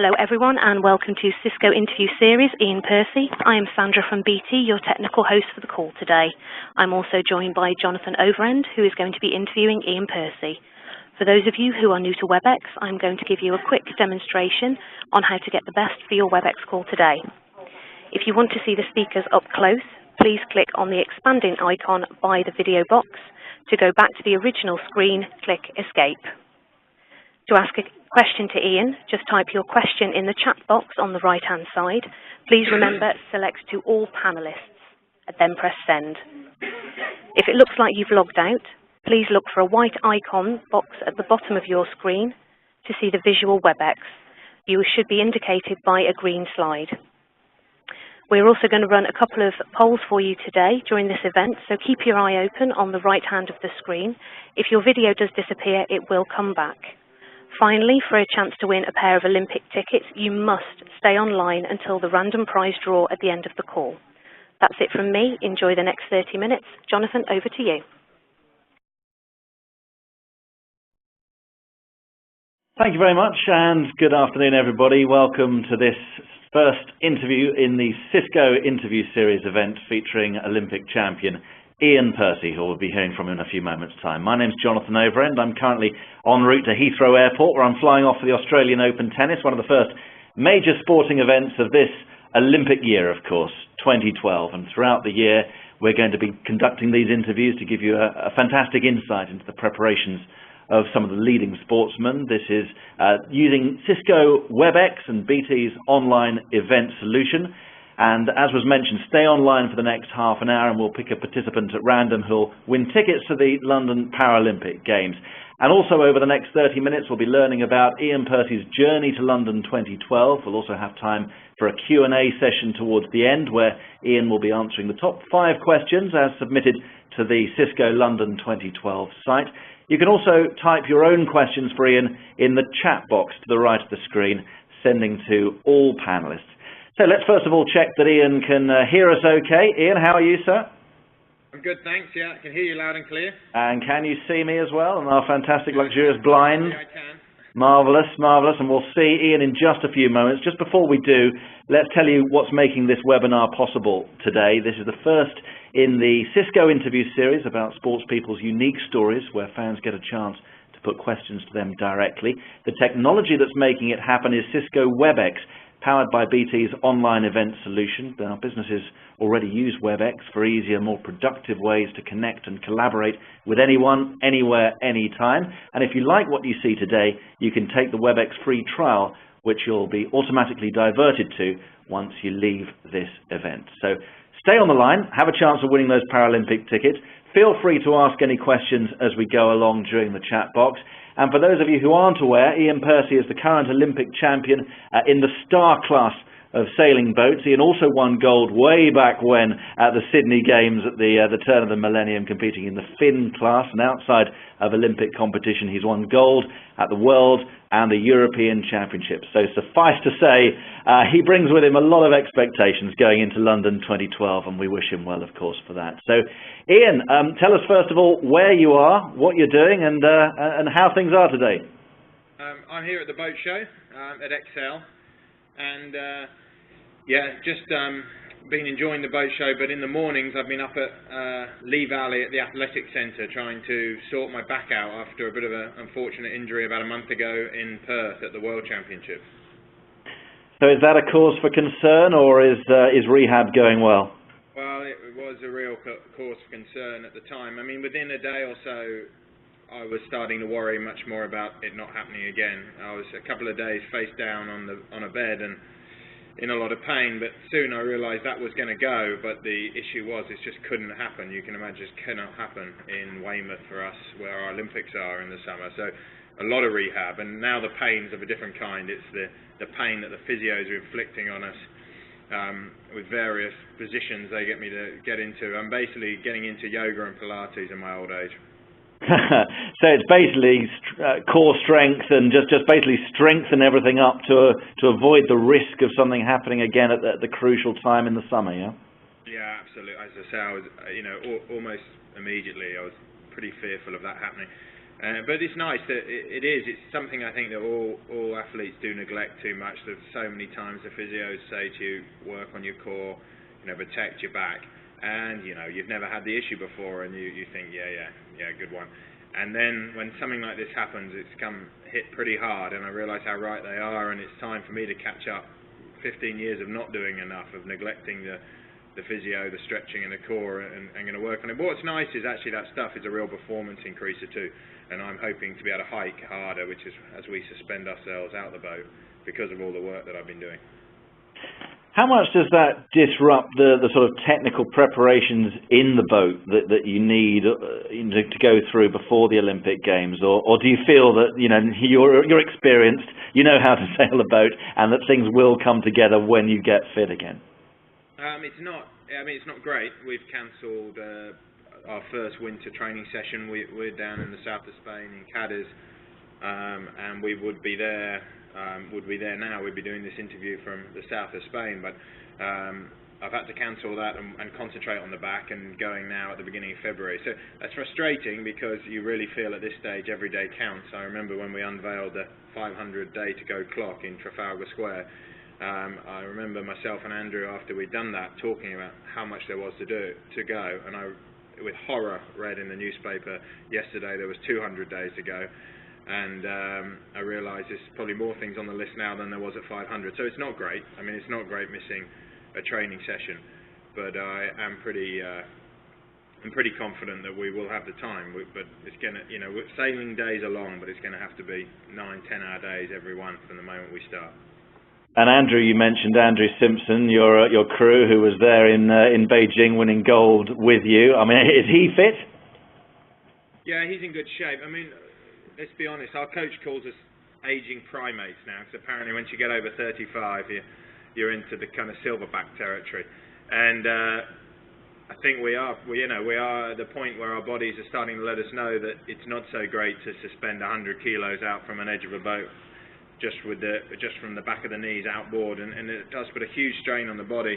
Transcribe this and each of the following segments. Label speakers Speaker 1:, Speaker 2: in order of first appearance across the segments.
Speaker 1: Hello everyone and welcome to Cisco Interview Series, Iain Percy. I am Sandra from BT, your technical host for the call today. I'm also joined by Jonathan Overend, who is going to be interviewing Iain Percy. For those of you who are new to WebEx, I'm going to give you a quick demonstration on how to get the best for your WebEx call today. If you want to see the speakers up close, please click on the expanding icon by the video box. To go back to the original screen, click Escape. To ask a question to Iain, just type your question in the chat box on the right-hand side. Please remember, select to all panelists, and then press send. If it looks like you've logged out, please look for a white icon box at the bottom of your screen to see the visual WebEx. You should be indicated by a green slide. We're also going to run a couple of polls for you today during this event, so keep your eye open on the right hand of the screen. If your video does disappear, it will come back. Finally, for a chance to win a pair of Olympic tickets, you must stay online until the random prize draw at the end of the call. That's it from me. Enjoy the next 30 minutes. Jonathan, over to you.
Speaker 2: Thank you very much and good afternoon everybody. Welcome to this first interview in the Cisco Interview Series event featuring Olympic champion Iain Percy, who we'll be hearing from in a few moments' time. My name's Jonathan Overend. I'm currently en route to Heathrow Airport, where I'm flying off for the Australian Open Tennis, one of the first major sporting events of this Olympic year, of course, 2012. And throughout the year, we're going to be conducting these interviews to give you a fantastic insight into the preparations of some of the leading sportsmen. This is using Cisco WebEx and BT's online event solution. And as was mentioned, stay online for the next half an hour and we'll pick a participant at random who'll win tickets to the London Paralympic Games. And also over the next 30 minutes, we'll be learning about Iain Percy's journey to London 2012. We'll also have time for a Q&A session towards the end where Iain will be answering the top 5 questions as submitted to the Cisco London 2012 site. You can also type your own questions for Iain in the chat box to the right of the screen, sending to all panelists. So let's first of all check that Iain can hear us okay. Iain, how are you, sir?
Speaker 3: I'm good, thanks. Yeah, I can hear you loud and clear.
Speaker 2: And can you see me as well on our fantastic, luxurious blind?
Speaker 3: Yeah, I can.
Speaker 2: Marvellous, marvellous. And we'll see Iain in just a few moments. Just before we do, let's tell you what's making this webinar possible today. This is the first in the Cisco interview series about sports people's unique stories where fans get a chance to put questions to them directly. The technology that's making it happen is Cisco WebEx, powered by BT's online event solution. Our businesses already use WebEx for easier, more productive ways to connect and collaborate with anyone, anywhere, anytime. And if you like what you see today, you can take the WebEx free trial, which you'll be automatically diverted to once you leave this event. So stay on the line, have a chance of winning those Paralympic tickets. Feel free to ask any questions as we go along during the chat box. And for those of you who aren't aware, Iain Percy is the current Olympic champion in the star class of sailing boats. Iain also won gold way back when at the Sydney Games at the turn of the millennium, competing in the Finn class. And outside of Olympic competition, he's won gold at the World and the European Championships. So suffice to say, he brings with him a lot of expectations going into London 2012, and we wish him well, of course, for that. So, Iain, tell us first of all where you are, what you're doing, and how things are today.
Speaker 3: I'm here at the boat show at Excel, and yeah, just been enjoying the boat show. But in the mornings, I've been up at Lee Valley at the Athletic Centre trying to sort my back out after a bit of an unfortunate injury about a month ago in Perth at the World Championships.
Speaker 2: So is that a cause for concern, or is rehab going well?
Speaker 3: Well, it was a real cause for concern at the time. I mean, within a day or so, I was starting to worry much more about it not happening again. I was a couple of days face down on a bed and in a lot of pain, but soon I realised that was going to go. But the issue was it just couldn't happen. You can imagine it cannot happen in Weymouth for us, where our Olympics are in the summer. So a lot of rehab, and now the pain's of a different kind. It's the pain that the physios are inflicting on us with various positions they get me to get into. I'm basically getting into yoga and Pilates in my old age.
Speaker 2: So it's basically core strength and just basically strengthen everything up to avoid the risk of something happening again at the crucial time in the summer, yeah?
Speaker 3: Yeah, absolutely. As I say, I was, almost immediately, I was pretty fearful of that happening. But it's nice that it's something I think that all athletes do neglect too much. There's so many times the physios say to you, work on your core, protect your back, and you've never had the issue before, and you think, yeah, good one. And then when something like this happens, it's hit pretty hard, and I realise how right they are, and it's time for me to catch up. 15 years of not doing enough, of neglecting the physio, the stretching and the core, and going to work on it. But what's nice is actually that stuff is a real performance increaser too, and I'm hoping to be able to hike harder, which is as we suspend ourselves out the boat because of all the work that I've been doing.
Speaker 2: How much does that disrupt the sort of technical preparations in the boat that you need to go through before the Olympic Games, or do you feel that you're experienced, you know how to sail a boat, and that things will come together when you get fit again?
Speaker 3: It's not great. We've cancelled our first winter training session. We're down in the south of Spain in Cadiz, and we would be there. Now. We'd be doing this interview from the south of Spain, but I've had to cancel that and concentrate on the back and going now at the beginning of February. So that's frustrating because you really feel at this stage every day counts. I remember when we unveiled the 500 day to go clock in Trafalgar Square. I remember myself and Andrew, after we'd done that, talking about how much there was to go, and I, with horror, read in the newspaper yesterday there was 200 days to go, and I realised there's probably more things on the list now than there was at 500. So it's not great. It's not great missing a training session, but I'm pretty confident that we will have the time. But it's gonna, sailing days are long, but it's going to have to be 9-10 hour days every one from the moment we start.
Speaker 2: And Andrew, you mentioned Andrew Simpson, your crew, who was there in Beijing winning gold with you. Is he fit? Yeah,
Speaker 3: he's in good shape. Let's be honest, our coach calls us aging primates now, because apparently once you get over 35, you're into the kind of silverback territory. And I think we are at the point where our bodies are starting to let us know that it's not so great to suspend 100 kilos out from an edge of a boat, just from the back of the knees outboard, and it does put a huge strain on the body.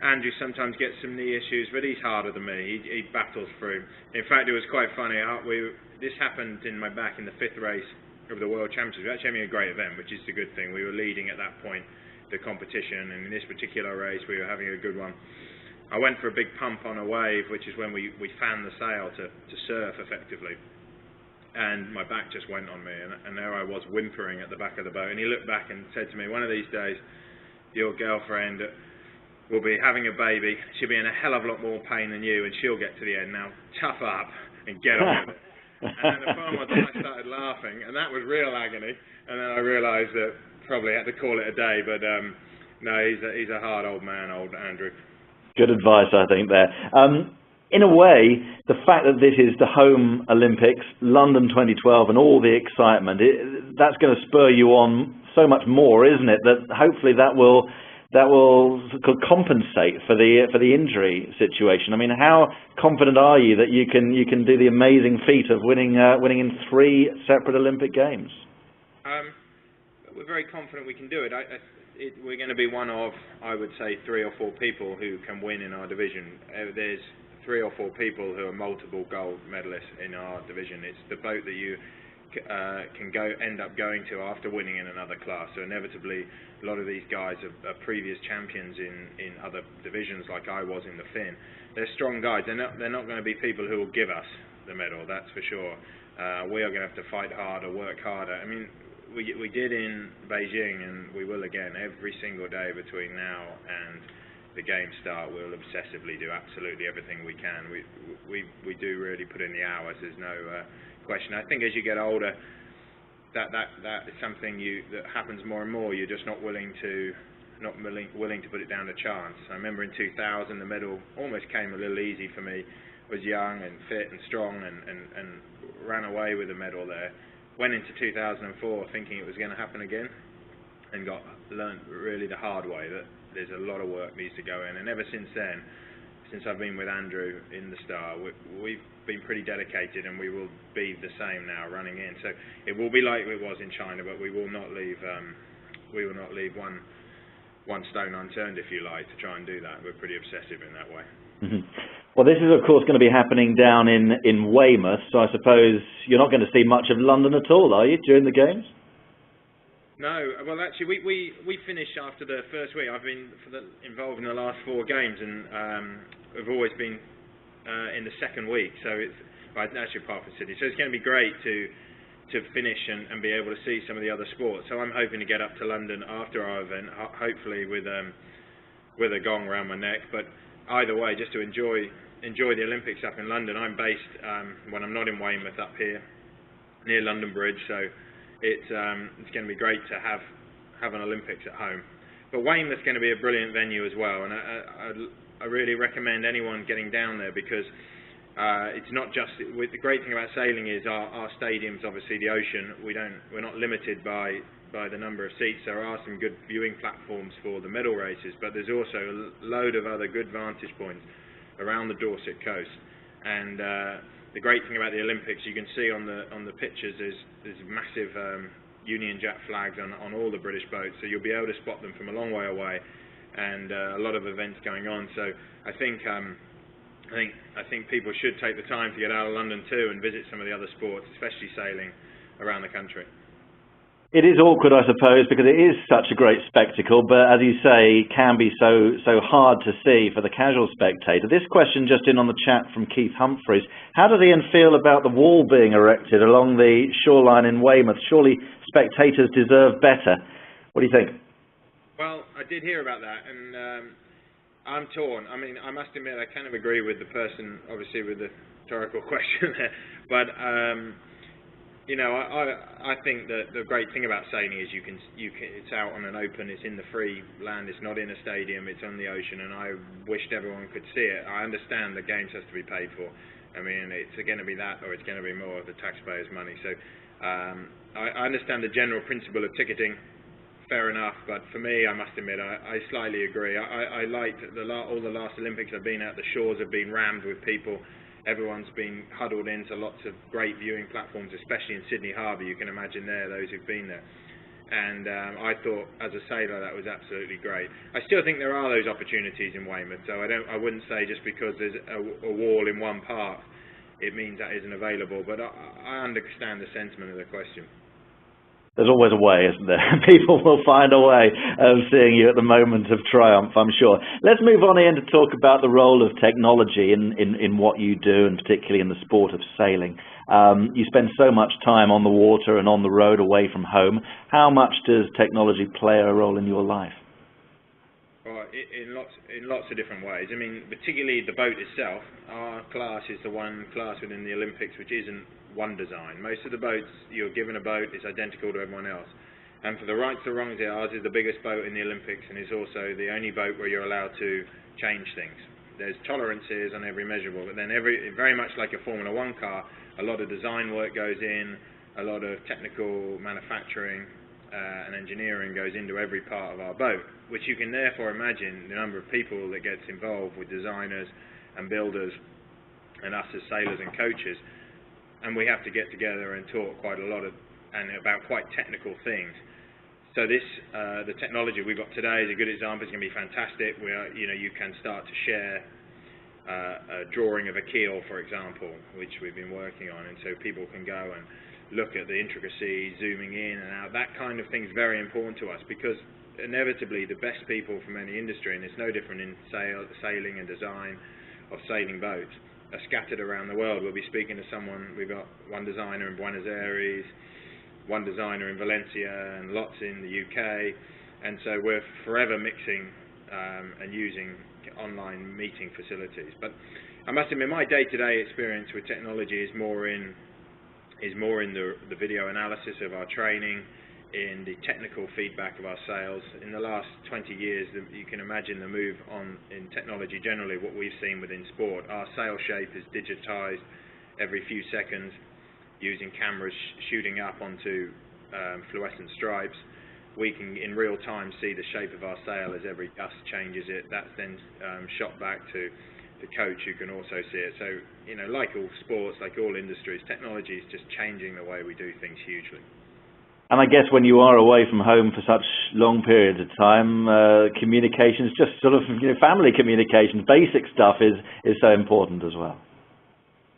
Speaker 3: Andrew sometimes gets some knee issues, but he's harder than me. He battles through. In fact, it was quite funny. This happened in my back in the 5th race of the World Championships. We were actually having a great event, which is a good thing. We were leading at that point the competition, and in this particular race we were having a good one. I went for a big pump on a wave, which is when we fan the sail to surf effectively. And my back just went on me, and there I was whimpering at the back of the boat. And he looked back and said to me, one of these days, your girlfriend will be having a baby, she'll be in a hell of a lot more pain than you, and she'll get to the end. Now, tough up and get on with it. And the farmer I started laughing, and that was real agony. And then I realised that probably had to call it a day, but no, he's a hard old man, old Andrew.
Speaker 2: Good advice, I think, there. In a way, the fact that this is the home Olympics, London 2012, and all the excitement, that's going to spur you on so much more, isn't it? That hopefully that will compensate for the injury situation. How confident are you that you can do the amazing feat of winning in 3 separate Olympic Games?
Speaker 3: We're very confident we can do it. We're going to be one of, I would say, 3 or 4 people who can win in our division. There's 3 or 4 people who are multiple gold medalists in our division. It's the boat that you can end up going to after winning in another class. So inevitably, a lot of these guys are previous champions in other divisions, like I was in the Finn. They're strong guys. They're not going to be people who will give us the medal, that's for sure. We are going to have to fight harder, work harder. We did in Beijing, and we will again every single day between now and the games start. We'll obsessively do absolutely everything we can. We do really put in the hours. There's no question. I think as you get older, that is something that happens more and more. You're just not willing to put it down to chance. I remember in 2000, the medal almost came a little easy for me. Was young and fit and strong, and ran away with the medal there. Went into 2004 thinking it was going to happen again, and learned really the hard way that there's a lot of work needs to go in. And ever since then, since I've been with Andrew in the Star, we've been pretty dedicated, and we will be the same now running in. So it will be like it was in China, but we will not leave one stone unturned, if you like, to try and do that. We're pretty obsessive in that way.
Speaker 2: Well, this is, of course, going to be happening down in Weymouth, so I suppose you're not going to see much of London at all, are you, during the games?
Speaker 3: No, well, actually, we finished after the first week. I've been involved in the last 4 games, and I've always been in the second week, so it's actually apart from Sydney. So it's going to be great to finish and be able to see some of the other sports. So I'm hoping to get up to London after our event, hopefully with a gong around my neck. But either way, just to enjoy the Olympics up in London. I'm based when I'm not in Weymouth up here near London Bridge, so it's going to be great to have an Olympics at home. But Weymouth's going to be a brilliant venue as well, and I really recommend anyone getting down there, because it's not just the great thing about sailing is our stadium's obviously the ocean. We're not limited by the number of seats. There are some good viewing platforms for the medal races, but there's also a load of other good vantage points around the Dorset coast. And the great thing about the Olympics, you can see on the pictures, there's massive Union Jack flags on all the British boats, so you'll be able to spot them from a long way away, and a lot of events going on. So I think people should take the time to get out of London too and visit some of the other sports, especially sailing, around the country.
Speaker 2: It is awkward, I suppose, because it is such a great spectacle, but as you say, can be so hard to see for the casual spectator. This question just in on the chat from Keith Humphreys. How does Iain feel about the wall being erected along the shoreline in Weymouth? Surely spectators deserve better. What do you think?
Speaker 3: Well, I did hear about that, and I'm torn. I mean, I must admit, I kind of agree with the person, obviously, with the rhetorical question there, but you know, I think that the great thing about sailing is it's out on an open, it's in the free land, it's not in a stadium, it's on the ocean, and I wished everyone could see it. I understand the games has to be paid for. I mean, it's going to be that, or it's going to be more of the taxpayers' money. So I understand the general principle of ticketing, fair enough, but for me, I must admit, I slightly agree. I liked all the last Olympics I've been at, the shores have been rammed with people. Everyone's been huddled into lots of great viewing platforms, especially in Sydney Harbour. You can imagine those who've been there. And I thought, as a sailor, that was absolutely great. I still think there are those opportunities in Weymouth, so I wouldn't say just because there's a wall in one part, it means that isn't available. But I understand the sentiment of the question.
Speaker 2: There's always a way, isn't there? People will find a way of seeing you at the moment of triumph, I'm sure. Let's move on, Iain, to talk about the role of technology in what you do, and particularly in the sport of sailing. You spend so much time on the water and on the road away from home. How much does technology play a role in your life?
Speaker 3: Well, in lots of different ways. I mean, particularly the boat itself. Our class is the one class within the Olympics which isn't one design. Most of the boats, you're given a boat, it's identical to everyone else. And for the rights or wrongs, ours is the biggest boat in the Olympics, and it's also the only boat where you're allowed to change things. There's tolerances on every measurable, but then very much like a Formula One car, a lot of design work goes in, a lot of technical manufacturing and engineering goes into every part of our boat, which you can therefore imagine the number of people that gets involved with designers and builders and us as sailors and coaches. And we have to get together and talk quite a lot about quite technical things. So the technology we've got today is a good example. It's going to be fantastic. You can start to share a drawing of a keel, for example, which we've been working on, and so people can go and look at the intricacies, zooming in and out. That kind of thing is very important to us, because inevitably the best people from any industry, and it's no different in sailing and design of sailing boats, are scattered around the world. We'll be speaking to someone. We've got one designer in Buenos Aires, one designer in Valencia, and lots in the UK, and so we're forever mixing and using online meeting facilities. But I must admit, my day-to-day experience with technology is more in the video analysis of our training, in the technical feedback of our sales. In the last 20 years, you can imagine the move on in technology generally, what we've seen within sport. Our sail shape is digitized every few seconds using cameras shooting up onto fluorescent stripes. We can in real time see the shape of our sail as every gust changes it. That's then shot back to the coach, who can also see it. So, like all sports, like all industries, technology is just changing the way we do things hugely.
Speaker 2: And I guess when you are away from home for such long periods of time, communications, just sort of family communications, basic stuff is so important as well.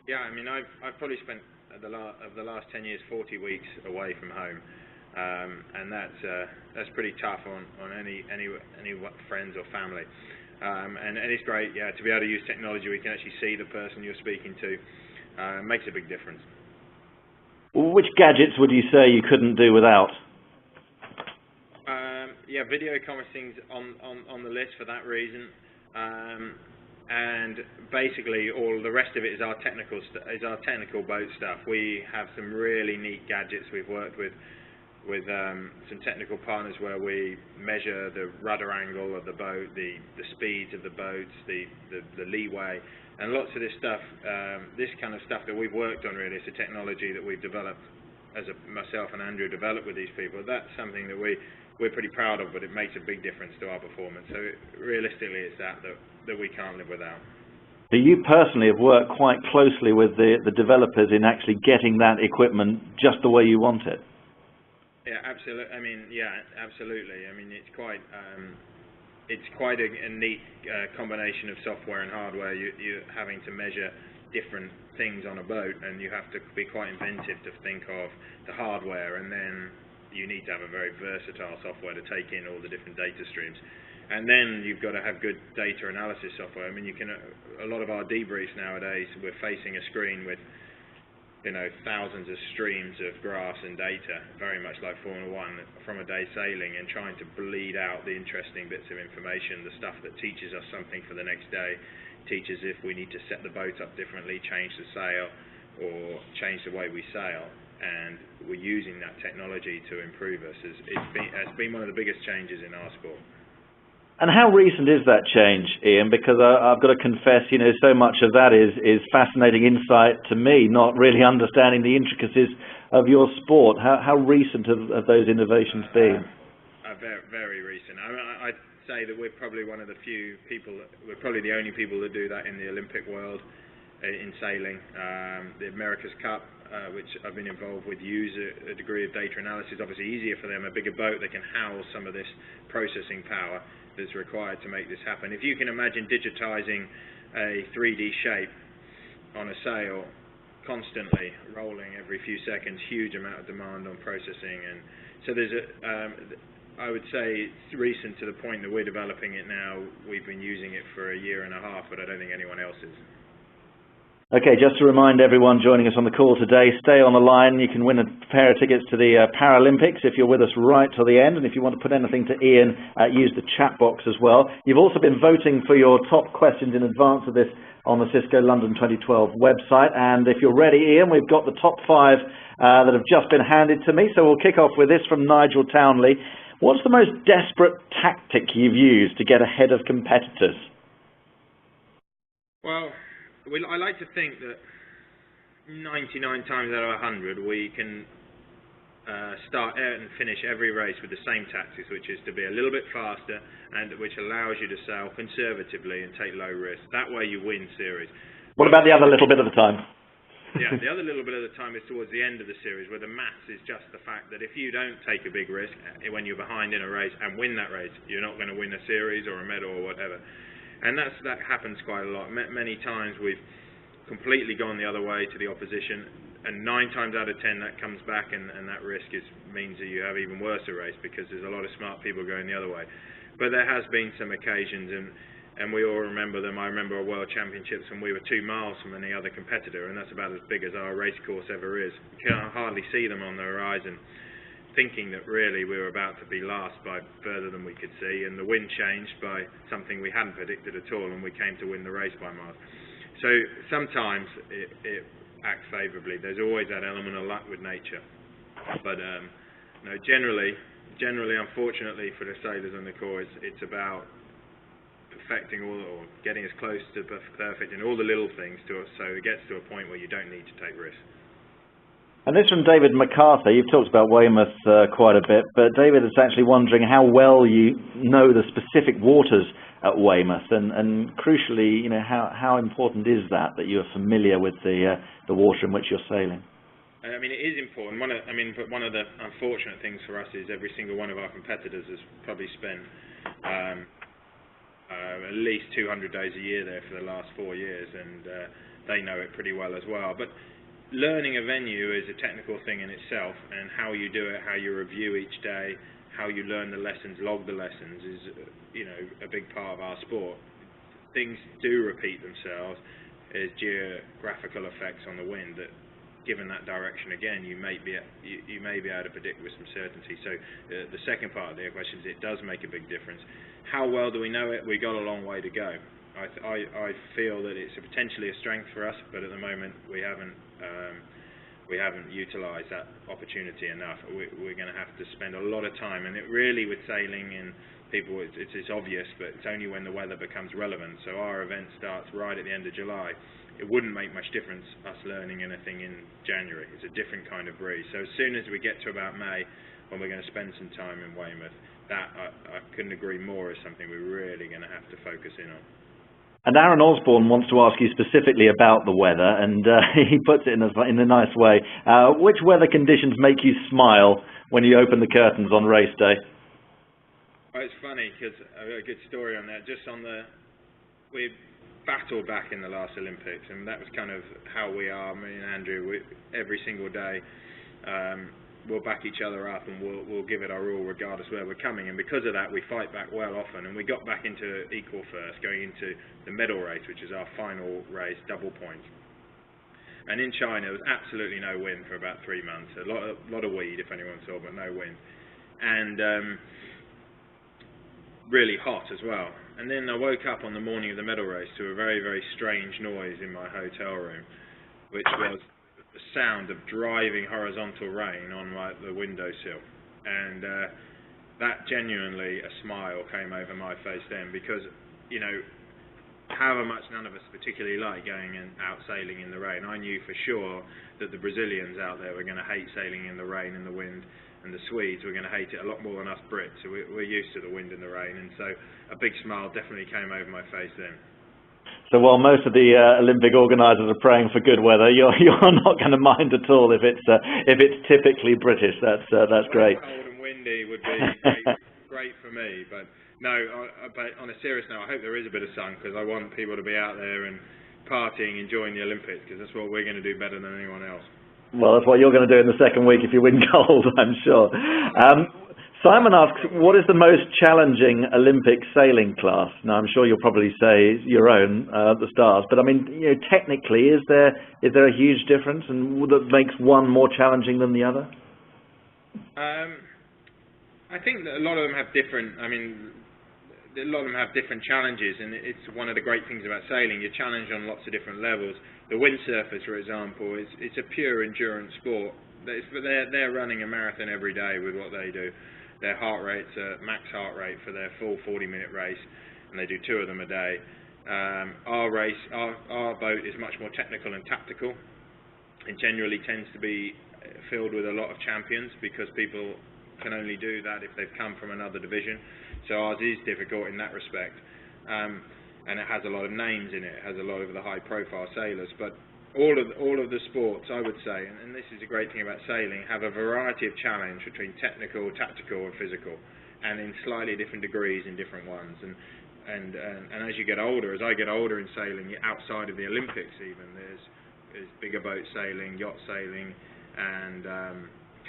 Speaker 3: Yeah, I mean, I've probably spent the last 10 years 40 weeks away from home, and that's pretty tough on any friends or family. And it's great, yeah, to be able to use technology where you can actually see the person you're speaking to. Makes a big difference.
Speaker 2: Which gadgets would you say you couldn't do without?
Speaker 3: Yeah, video conferencing's on the list for that reason, and basically all the rest of it is our technical boat stuff. We have some really neat gadgets we've worked with some technical partners where we measure the rudder angle of the boat, the speeds of the boats, the leeway, and lots of this stuff, this kind of stuff that we've worked on really. It's a technology that we've developed, myself and Andrew developed with these people. That's something that we're pretty proud of, but it makes a big difference to our performance. So realistically, it's that we can't live without.
Speaker 2: So you personally have worked quite closely with the developers in actually getting that equipment just the way you want it.
Speaker 3: Yeah, absolutely. I mean, yeah, absolutely. I mean, it's quite a neat combination of software and hardware. You're having to measure different things on a boat, and you have to be quite inventive to think of the hardware, and then you need to have a very versatile software to take in all the different data streams. And then you've got to have good data analysis software. I mean, a lot of our debriefs nowadays, we're facing a screen with thousands of streams of graphs and data, very much like Formula One from a day sailing, and trying to bleed out the interesting bits of information, the stuff that teaches us something for the next day, teaches if we need to set the boat up differently, change the sail, or change the way we sail. And we're using that technology to improve us. It's been one of the biggest changes in our sport.
Speaker 2: And how recent is that change, Iain? Because I've got to confess, so much of that is fascinating insight to me, not really understanding the intricacies of your sport. How recent have those innovations been?
Speaker 3: Very, very recent. I'd say that we're probably one of the few people, we're probably the only people that do that in the Olympic world in sailing. The America's Cup, which I've been involved with, use a degree of data analysis. Obviously easier for them, a bigger boat, they can house some of this processing power that's required to make this happen. If you can imagine digitizing a 3D shape on a sail constantly, rolling every few seconds, huge amount of demand on processing. And so there's I would say it's recent to the point that we're developing it now. We've been using it for a year and a half, but I don't think anyone else is.
Speaker 2: Okay, just to remind everyone joining us on the call today, stay on the line. You can win a pair of tickets to the Paralympics if you're with us right till the end. And if you want to put anything to Iain, use the chat box as well. You've also been voting for your top questions in advance of this on the Cisco London 2012 website. And if you're ready, Iain, we've got the top 5 that have just been handed to me. So we'll kick off with this from Nigel Townley. What's the most desperate tactic you've used to get ahead of competitors?
Speaker 3: Well, I like to think that 99 times out of 100 we can start out and finish every race with the same tactics, which is to be a little bit faster and which allows you to sail conservatively and take low risk. That way you win series.
Speaker 2: What about the other little bit of the time?
Speaker 3: Yeah, the other little bit of the time is towards the end of the series, where the maths is just the fact that if you don't take a big risk when you're behind in a race and win that race, you're not going to win a series or a medal or whatever. And that happens quite a lot. Many times we've completely gone the other way to the opposition, and 9 times out of 10 that comes back, and that risk means that you have even worse a race because there's a lot of smart people going the other way. But there has been some occasions, and we all remember them. I remember a World Championships when we were 2 miles from any other competitor, and that's about as big as our race course ever is. You can hardly see them on the horizon, thinking that really we were about to be last by further than we could see, and the wind changed by something we hadn't predicted at all, and we came to win the race by miles. So sometimes it acts favourably. There's always that element of luck with nature, but generally, unfortunately for the sailors and the corps, it's about perfecting or getting as close to perfect in all the little things so it gets to a point where you don't need to take risks.
Speaker 2: And this from David MacArthur. You've talked about Weymouth quite a bit, but David is actually wondering how well you know the specific waters at Weymouth, and crucially, how important is that you're familiar with the water in which you're sailing?
Speaker 3: I mean, it is important. But one of the unfortunate things for us is every single one of our competitors has probably spent at least 200 days a year there for the last 4 years, and they know it pretty well as well. But learning a venue is a technical thing in itself, and how you do it, how you review each day, how you learn the lessons, log the lessons, is a big part of our sport. Things do repeat themselves. There's geographical effects on the wind that, given that direction again, you may be able to predict with some certainty. So the second part of the question is, it does make a big difference. How well do we know it? We got a long way to go. I feel that it's potentially a strength for us, but at the moment we haven't utilised that opportunity enough. We're going to have to spend a lot of time, and it really, with sailing and people, it's obvious, but it's only when the weather becomes relevant. So our event starts right at the end of July. It wouldn't make much difference us learning anything in January. It's a different kind of breeze. So as soon as we get to about May, when we're going to spend some time in Weymouth, that I couldn't agree more, is something we're really going to have to focus in on.
Speaker 2: And Aaron Osborne wants to ask you specifically about the weather, and he puts it in a nice way. Which weather conditions make you smile when you open the curtains on race day?
Speaker 3: Well, it's funny, because I've got a good story on that. We battled back in the last Olympics, and that was kind of how we are, me and Andrew. Every single day, we'll back each other up, and we'll give it our all regardless where we're coming, and because of that we fight back well often, and we got back into equal first, going into the medal race, which is our final race, double points. And in China there was absolutely no wind for about 3 months, a lot of weed if anyone saw, but no wind, and really hot as well. And then I woke up on the morning of the medal race to a very, very strange noise in my hotel room, which was the sound of driving horizontal rain on the windowsill, and that genuinely, a smile came over my face then, because however much none of us particularly like going out sailing in the rain, I knew for sure that the Brazilians out there were going to hate sailing in the rain and the wind, and the Swedes were going to hate it a lot more than us Brits. So we're used to the wind and the rain, and so a big smile definitely came over my face then.
Speaker 2: So while most of the Olympic organisers are praying for good weather, you're not going to mind at all if it's typically British. That's great.
Speaker 3: Cold and windy would be great for me, but no. But on a serious note, I hope there is a bit of sun, because I want people to be out there and partying, enjoying the Olympics, because that's what we're going to do better than anyone else.
Speaker 2: Well, that's what you're going to do in the second week if you win gold, I'm sure. Simon asks, what is the most challenging Olympic sailing class? Now, I'm sure you'll probably say your own, the Stars, but I mean, technically, is there a huge difference, and that makes one more challenging than the other?
Speaker 3: I think that a lot of them have different. A lot of them have different challenges, and it's one of the great things about sailing. You're challenged on lots of different levels. The windsurfers, for example, it's a pure endurance sport. They're running a marathon every day with what they do. Their heart rate's max heart rate for their full 40-minute race, and they do 2 of them a day. Our boat is much more technical and tactical. It generally tends to be filled with a lot of champions, because people can only do that if they've come from another division. So ours is difficult in that respect, and it has a lot of names in it. It has a lot of the high-profile sailors, but all of the sports, I would say, and this is a great thing about sailing, have a variety of challenge between technical, tactical, and physical, and in slightly different degrees in different ones. And as you get older, as I get older in sailing, outside of the Olympics even, there's bigger boat sailing, yacht sailing, and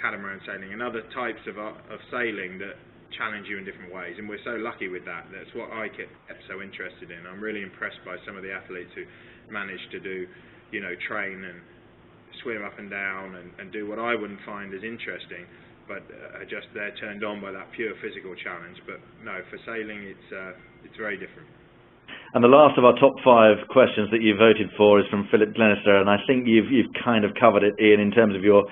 Speaker 3: catamaran sailing, and other types of sailing that challenge you in different ways, and we're so lucky with that. That's what I kept so interested in. I'm really impressed by some of the athletes who manage to do, train and swim up and down and do what I wouldn't find as interesting, but they're turned on by that pure physical challenge. But no, for sailing it's very different.
Speaker 2: And the last of our top 5 questions that you voted for is from Philip Glenister, and I think you've kind of covered it, Iain, in terms of your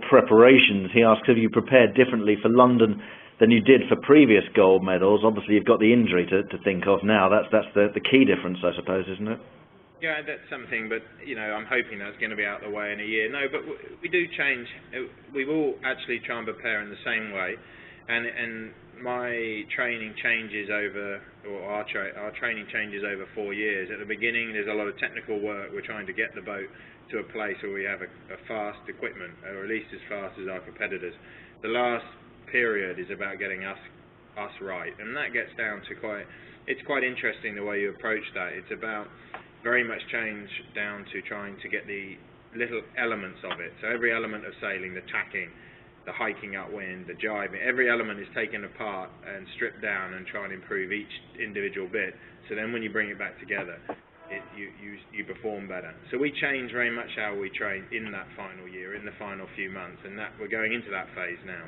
Speaker 2: preparations. He asks, have you prepared differently for London than you did for previous gold medals? Obviously, you've got the injury to think of now. That's the key difference, I suppose, isn't it?
Speaker 3: Yeah, that's something, but I'm hoping that's going to be out of the way in a year. No, but we do change. We will actually try and prepare in the same way, and my training changes over, or our training changes over 4 years. At the beginning, there's a lot of technical work. We're trying to get the boat to a place where we have a fast equipment, or at least as fast as our competitors. The last period is about getting us right, and that gets down to it's quite interesting the way you approach that. It's about very much change down to trying to get the little elements of it. So every element of sailing, the tacking, the hiking upwind, the jibing, every element is taken apart and stripped down and try and improve each individual bit. So then when you bring it back together, you perform better. So we change very much how we train in that final year, in the final few months, and that we're going into that phase now.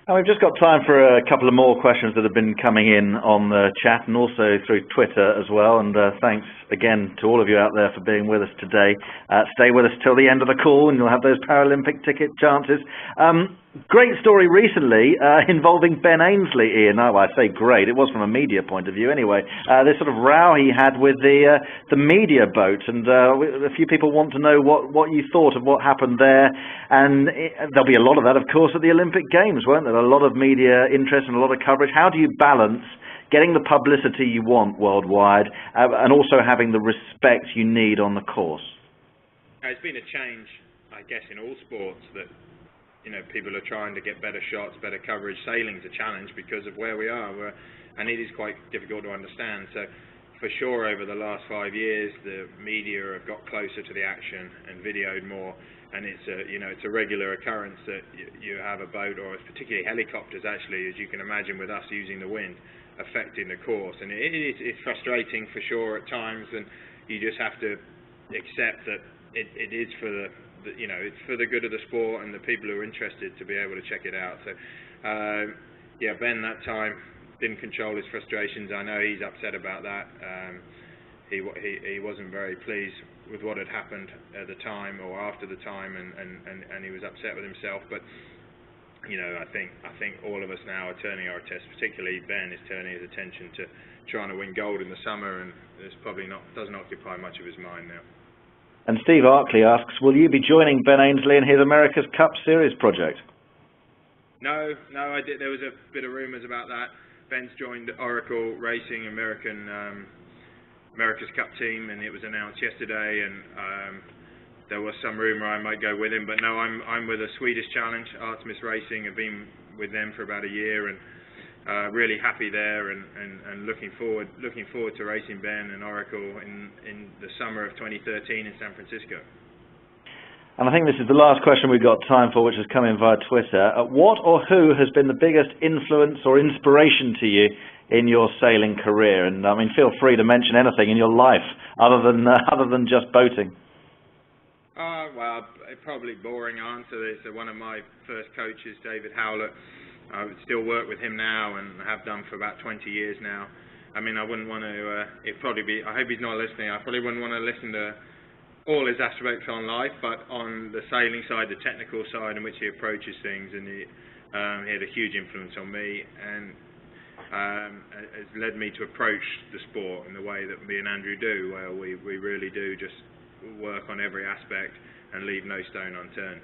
Speaker 2: And we've just got time for a couple of more questions that have been coming in on the chat and also through Twitter as well. And thanks again to all of you out there for being with us today. Stay with us till the end of the call and you'll have those Paralympic ticket chances. Great story recently involving Ben Ainslie, Ian. Oh, I say great. It was from a media point of view anyway. This sort of row he had with the media boat, and a few people want to know what you thought of what happened there. And there'll be a lot of that, of course, at the Olympic Games, won't there? A lot of media interest and a lot of coverage. How do you balance getting the publicity you want worldwide and also having the respect you need on the course?
Speaker 3: It's been a change, I guess, in all sports that people are trying to get better shots, better coverage. Sailing's a challenge because of where we are, and it is quite difficult to understand. So, for sure, over the last 5 years, the media have got closer to the action and videoed more. And it's a regular occurrence that you have a boat, or particularly helicopters, actually, as you can imagine, with us using the wind, affecting the course. And it's frustrating for sure at times, and you just have to accept that it is for it's for the good of the sport and the people who are interested to be able to check it out. So, Ben that time didn't control his frustrations. I know he's upset about that. He wasn't very pleased with what had happened at the time or after the time, and he was upset with himself. But I think all of us now are turning our attention, particularly Ben is turning his attention to trying to win gold in the summer, and it's probably doesn't occupy much of his mind now.
Speaker 2: And Steve Arkley asks, will you be joining Ben Ainslie in his America's Cup Series project?
Speaker 3: No, I did. There was a bit of rumours about that. Ben's joined Oracle Racing America's Cup team, and it was announced yesterday, and there was some rumour I might go with him, but no, I'm with a Swedish challenge, Artemis Racing. I've been with them for about a year, and really happy there, and looking forward to racing Ben and Oracle in the summer of 2013 in San Francisco.
Speaker 2: And I think this is the last question we've got time for, which has come in via Twitter. What or who has been the biggest influence or inspiration to you in your sailing career? And I mean, feel free to mention anything in your life other than just boating.
Speaker 3: Well, a probably boring answer. It's one of my first coaches, David Howlett. I would still work with him now and have done for about 20 years now. I mean, I wouldn't want to, I hope he's not listening, I probably wouldn't want to listen to all his aspects on life, but on the sailing side, the technical side in which he approaches things, and he had a huge influence on me, and has led me to approach the sport in the way that me and Andrew do, where we really do just work on every aspect and leave no stone unturned.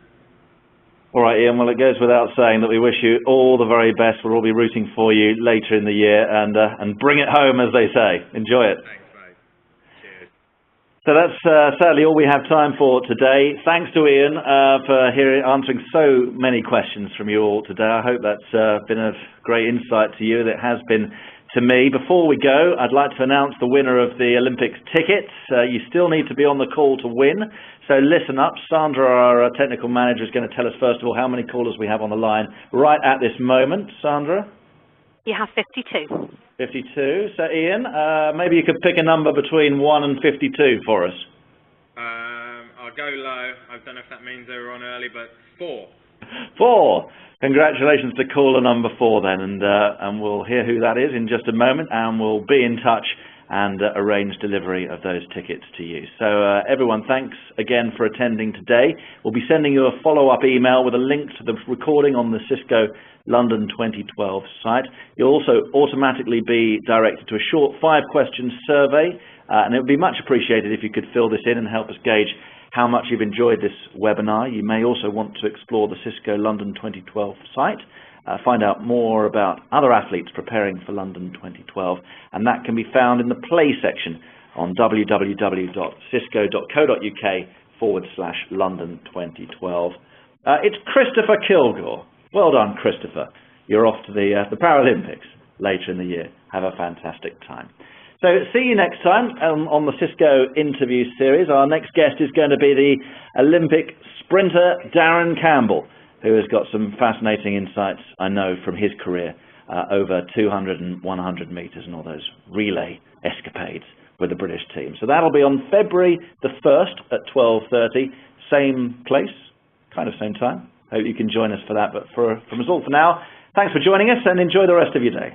Speaker 2: All right, Ian, well, it goes without saying that we wish you all the very best. We'll all be rooting for you later in the year, and bring it home, as they say. Enjoy it.
Speaker 3: Thanks, mate. Cheers.
Speaker 2: So that's sadly all we have time for today. Thanks to Ian for answering so many questions from you all today. I hope that's been of great insight to you. That has been to me. Before we go, I'd like to announce the winner of the Olympics tickets. You still need to be on the call to win, so listen up. Sandra, our technical manager, is going to tell us first of all how many callers we have on the line right at this moment. Sandra?
Speaker 1: You have 52.
Speaker 2: 52. So Ian, maybe you could pick a number between 1 and 52 for us.
Speaker 3: I'll go low. I don't know if that means they were on early, but 4.
Speaker 2: 4. Congratulations to caller number 4 then, and we'll hear who that is in just a moment, and we'll be in touch and arrange delivery of those tickets to you. So everyone, thanks again for attending today. We'll be sending you a follow-up email with a link to the recording on the Cisco London 2012 site. You'll also automatically be directed to a short 5-question survey, and it would be much appreciated if you could fill this in and help us gauge how much you've enjoyed this webinar. You may also want to explore the Cisco London 2012 site, find out more about other athletes preparing for London 2012, and that can be found in the Play section on www.cisco.co.uk/London 2012. It's Christopher Kilgore. Well done, Christopher. You're off to the Paralympics later in the year. Have a fantastic time. So see you next time on the Cisco interview series. Our next guest is going to be the Olympic sprinter Darren Campbell, who has got some fascinating insights, I know, from his career over 200 and 100 metres and all those relay escapades with the British team. So that'll be on February the 1st at 12:30, same place, kind of same time. Hope you can join us for that, but from us all for now, thanks for joining us and enjoy the rest of your day.